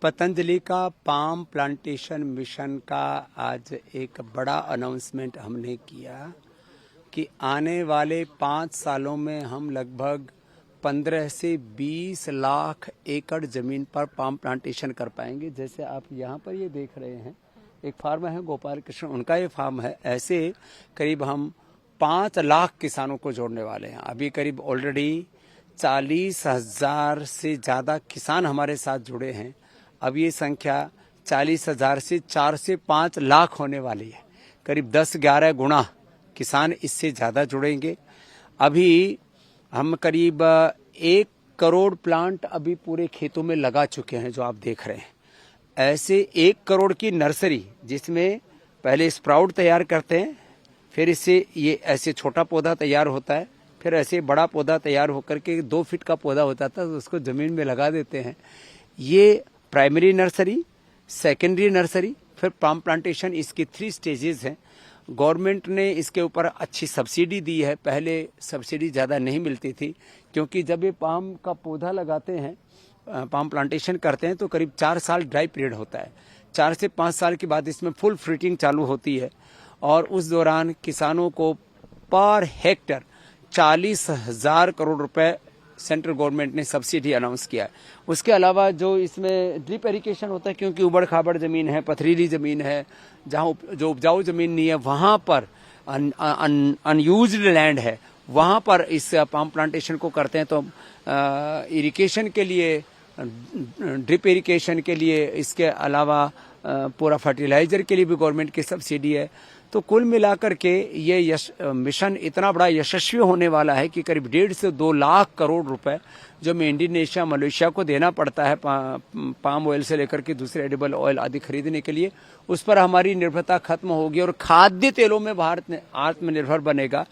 पतंजलि का palm plantation mission का आज एक बड़ा अनाउंसमेंट हमने किया कि आने वाले 5 सालों में हम लगभग 15 से 20 लाख एकड़ जमीन पर पाम प्लांटेशन कर पाएंगे। जैसे आप यहाँ पर ये देख रहे हैं, एक फार्म है गोपाल कृष्ण, उनका ये फार्म है। ऐसे करीब हम 5 लाख किसानों को जोड़ने वाले हैं। अभी करीब ऑलरेडी 40,000 से ज़्यादा किसान हमारे साथ जुड़े हैं। अब ये संख्या 40,000 से 4 से 5 लाख होने वाली है। करीब 10-11 गुना किसान इससे ज़्यादा जुड़ेंगे। अभी हम करीब 1 करोड़ प्लांट अभी पूरे खेतों में लगा चुके हैं, जो आप देख रहे हैं। ऐसे 1 करोड़ की नर्सरी, जिसमें पहले स्प्राउट तैयार करते हैं, फिर इससे ये ऐसे छोटा पौधा तैयार होता है, फिर ऐसे बड़ा पौधा तैयार होकर के 2 फीट का पौधा होता था, तो उसको ज़मीन में लगा देते हैं। ये प्राइमरी नर्सरी, सेकेंडरी नर्सरी, फिर पाम प्लांटेशन, इसकी 3 स्टेजेस हैं। गवर्नमेंट ने इसके ऊपर अच्छी सब्सिडी दी है। पहले सब्सिडी ज़्यादा नहीं मिलती थी, क्योंकि जब ये पाम का पौधा लगाते हैं, पाम प्लांटेशन करते हैं, तो करीब 4 साल ड्राई पीरियड होता है। 4 से 5 साल के बाद इसमें फुल फ्रूटिंग चालू होती है, और उस दौरान किसानों को पर हेक्टर 40,000 करोड़ रुपए सेंट्रल गवर्नमेंट ने सब्सिडी अनाउंस किया है। उसके अलावा जो इसमें ड्रिप इरिगेशन होता है, क्योंकि उबड़ खाबड़ जमीन है, पथरीली जमीन है, जहाँ जो उपजाऊ जमीन नहीं है, वहाँ पर अनयूज्ड लैंड है, वहाँ पर इस पाम प्लांटेशन को करते हैं। तो इरिगेशन के लिए, ड्रिप इरिगेशन के लिए, इसके अलावा पूरा फर्टिलाइजर के लिए भी गवर्नमेंट की सब्सिडी है। तो कुल मिलाकर के ये मिशन इतना बड़ा यशस्वी होने वाला है कि करीब 1.5 से 2 लाख करोड़ रुपए जो में इंडोनेशिया, मलेशिया को देना पड़ता है पाम ऑयल से लेकर के दूसरे एडिबल ऑयल आदि खरीदने के लिए, उस पर हमारी निर्भरता खत्म होगी और खाद्य तेलों में भारत आत्मनिर्भर बनेगा।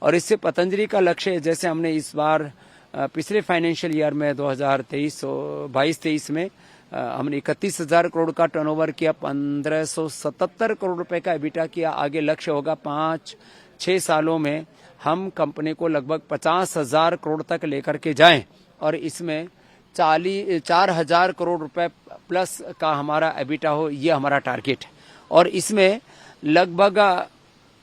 और इससे पतंजलि का लक्ष्य है, जैसे हमने इस बार पिछले फाइनेंशियल ईयर में 2022-23 में हमने 31,000 करोड़ का टर्नओवर किया, 1,577 करोड़ रुपए का एबिटा किया। आगे लक्ष्य होगा 5-6 सालों में हम कंपनी को लगभग 50,000 करोड़ तक लेकर के जाएं, और इसमें 4,000 करोड़ रुपए प्लस का हमारा एबिटा हो, ये हमारा टारगेट है। और इसमें लगभग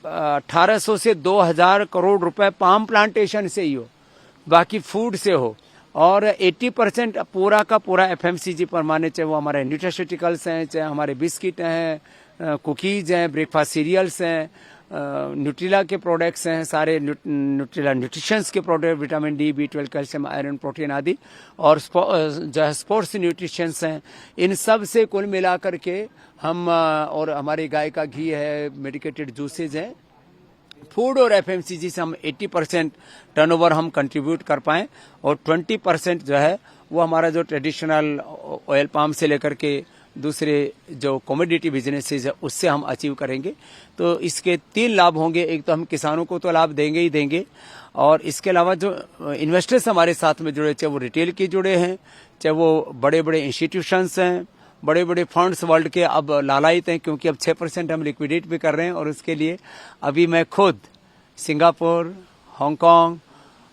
1,800 से 2,000 करोड़ रुपए पाम प्लांटेशन से ही हो, बाकी फूड से हो, और 80% पूरा का पूरा FMCG पर माने, चाहे वो हमारे न्यूट्रास्यूटिकल्स हैं, चाहे हमारे बिस्किट हैं, कुकीज हैं, ब्रेकफास्ट सीरियल्स हैं, न्यूट्रिला के प्रोडक्ट्स हैं, सारे न्यूट्रिला न्यूट्रिशंस के product, vitamin D, B12, calcium, iron, protein आदि, और जो है स्पोर्ट्स न्यूट्रिशंस हैं। इन सब से कुल मिलाकर के हम, और हमारी गाय का घी है, मेडिकेटेड जूसेज हैं, फूड और FMCG से हम 80% टर्नओवर हम कंट्रीब्यूट कर पाएं, और 20% जो है वो हमारा जो ट्रेडिशनल ऑयल पाम से लेकर के दूसरे जो कमोडिटी बिजनेसेस है, उससे हम अचीव करेंगे। तो इसके 3 लाभ होंगे। एक तो हम किसानों को तो लाभ देंगे ही देंगे, और इसके अलावा जो इन्वेस्टर्स हमारे साथ में जुड़े, चाहे वो रिटेल के जुड़े हैं, चाहे वो बड़े बड़े इंस्टीट्यूशंस हैं, बड़े बड़े फंड्स वर्ल्ड के अब लालायित हैं, क्योंकि अब 6% हम लिक्विडेट भी कर रहे हैं। और उसके लिए अभी मैं खुद सिंगापुर, हांगकांग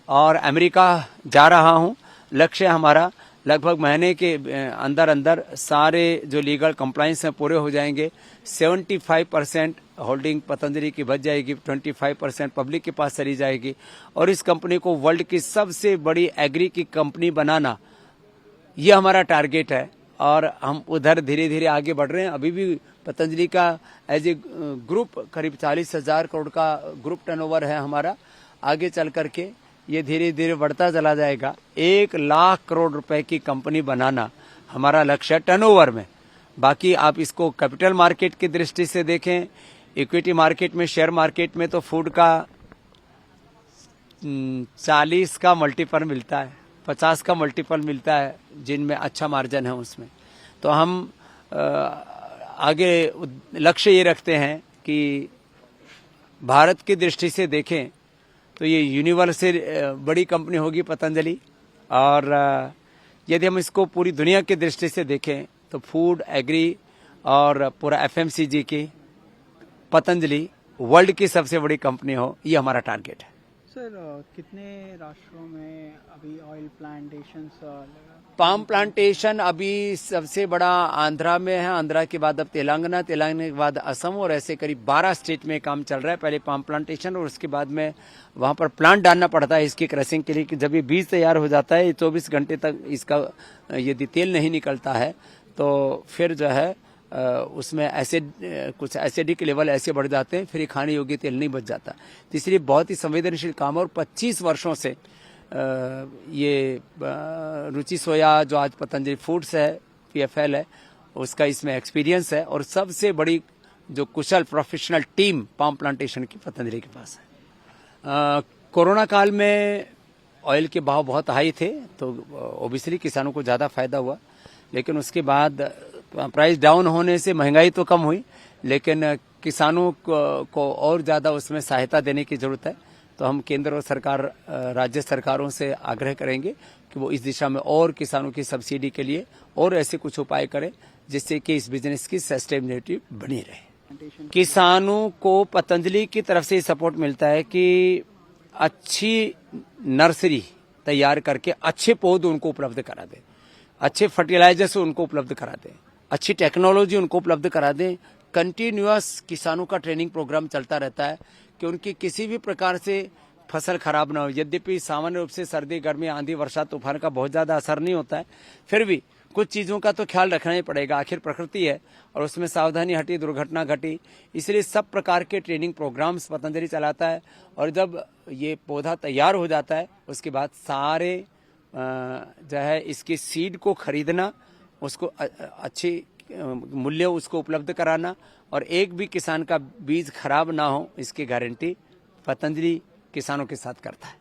और अमेरिका जा रहा हूं। लक्ष्य हमारा लगभग महीने के अंदर अंदर सारे जो लीगल कंप्लायंस हैं पूरे हो जाएंगे। 75% होल्डिंग पतंजलि की बच जाएगी, 25% पब्लिक के पास चली जाएगी, और इस कंपनी को वर्ल्ड की सबसे बड़ी एग्री की कंपनी बनाना, ये हमारा टारगेट है। और हम उधर धीरे धीरे आगे बढ़ रहे हैं। अभी भी पतंजलि का एज ए ग्रुप करीब 40,000 करोड़ का ग्रुप टर्नओवर है हमारा। आगे चल करके ये धीरे धीरे बढ़ता चला जाएगा। 1 लाख करोड़ रुपए की कंपनी बनाना हमारा लक्ष्य है टर्नओवर में। बाकी आप इसको कैपिटल मार्केट की दृष्टि से देखें, इक्विटी मार्केट में, शेयर मार्केट में तो फूड का 40 का मल्टीपल मिलता है, 50 का मल्टीपल मिलता है, जिनमें अच्छा मार्जिन है उसमें। तो हम आगे लक्ष्य ये रखते हैं कि भारत की दृष्टि से देखें तो ये यूनिवर्स से बड़ी कंपनी होगी पतंजलि, और यदि हम इसको पूरी दुनिया की दृष्टि से देखें तो फूड, एग्री और पूरा FMCG की पतंजलि वर्ल्ड की सबसे बड़ी कंपनी हो, ये हमारा टारगेट है। सर कितने राष्ट्रों में अभी ऑयल प्लांटेशंस लगा? पाम प्लांटेशन अभी सबसे बड़ा आंध्रा में है, आंध्रा के बाद अब तेलंगाना, तेलंगाना के बाद असम, और ऐसे करीब 12 स्टेट में काम चल रहा है। पहले पाम प्लांटेशन और उसके बाद में वहां पर प्लांट डालना पड़ता है इसकी क्रशिंग के लिए, कि जब ये बीज तैयार हो जाता है 24 घंटे तक इसका यदि तेल नहीं निकलता है तो फिर जो है उसमें एसिड, कुछ एसिडिक लेवल ऐसे बढ़ जाते हैं, फिर ये खाने योग्य तेल नहीं बच जाता। तो इसलिए बहुत ही संवेदनशील काम है। और 25 वर्षों से ये रुचि सोया जो आज पतंजलि फूड्स है, PFL है, उसका इसमें एक्सपीरियंस है। और सबसे बड़ी जो कुशल प्रोफेशनल टीम पाम प्लांटेशन की पतंजलि के पास है। कोरोना काल में ऑयल के भाव बहुत हाई थे तो ओबियसली किसानों को ज़्यादा फायदा हुआ, लेकिन उसके बाद प्राइस डाउन होने से महंगाई तो कम हुई, लेकिन किसानों को और ज़्यादा उसमें सहायता देने की जरूरत है। तो हम केंद्र और सरकार, राज्य सरकारों से आग्रह करेंगे कि वो इस दिशा में और किसानों की सब्सिडी के लिए और ऐसे कुछ उपाय करें जिससे कि इस बिजनेस की सस्टेनेबिलिटी बनी रहे। किसानों को पतंजलि की तरफ से सपोर्ट मिलता है कि अच्छी नर्सरी तैयार करके अच्छे पौधे उनको उपलब्ध करा दें, अच्छे फर्टिलाइजर्स उनको उपलब्ध करा दें, अच्छी टेक्नोलॉजी उनको उपलब्ध करा दें। कंटिन्यूअस किसानों का ट्रेनिंग प्रोग्राम चलता रहता है कि उनकी किसी भी प्रकार से फसल खराब ना हो। यद्यपि सामान्य रूप से सर्दी, गर्मी, आंधी, वर्षा, तूफान का बहुत ज्यादा असर नहीं होता है, फिर भी कुछ चीजों का तो ख्याल रखना ही पड़ेगा। आखिर प्रकृति है और उसमें सावधानी हटी, दुर्घटना घटी। इसलिए सब प्रकार के ट्रेनिंग प्रोग्राम्स पतंजलि चलाता है। और जब ये पौधा तैयार हो जाता है उसके बाद सारे जो है इसकी सीड को खरीदना, उसको अच्छी मूल्य उसको उपलब्ध कराना, और एक भी किसान का बीज खराब ना हो इसकी गारंटी पतंजलि किसानों के साथ करता है।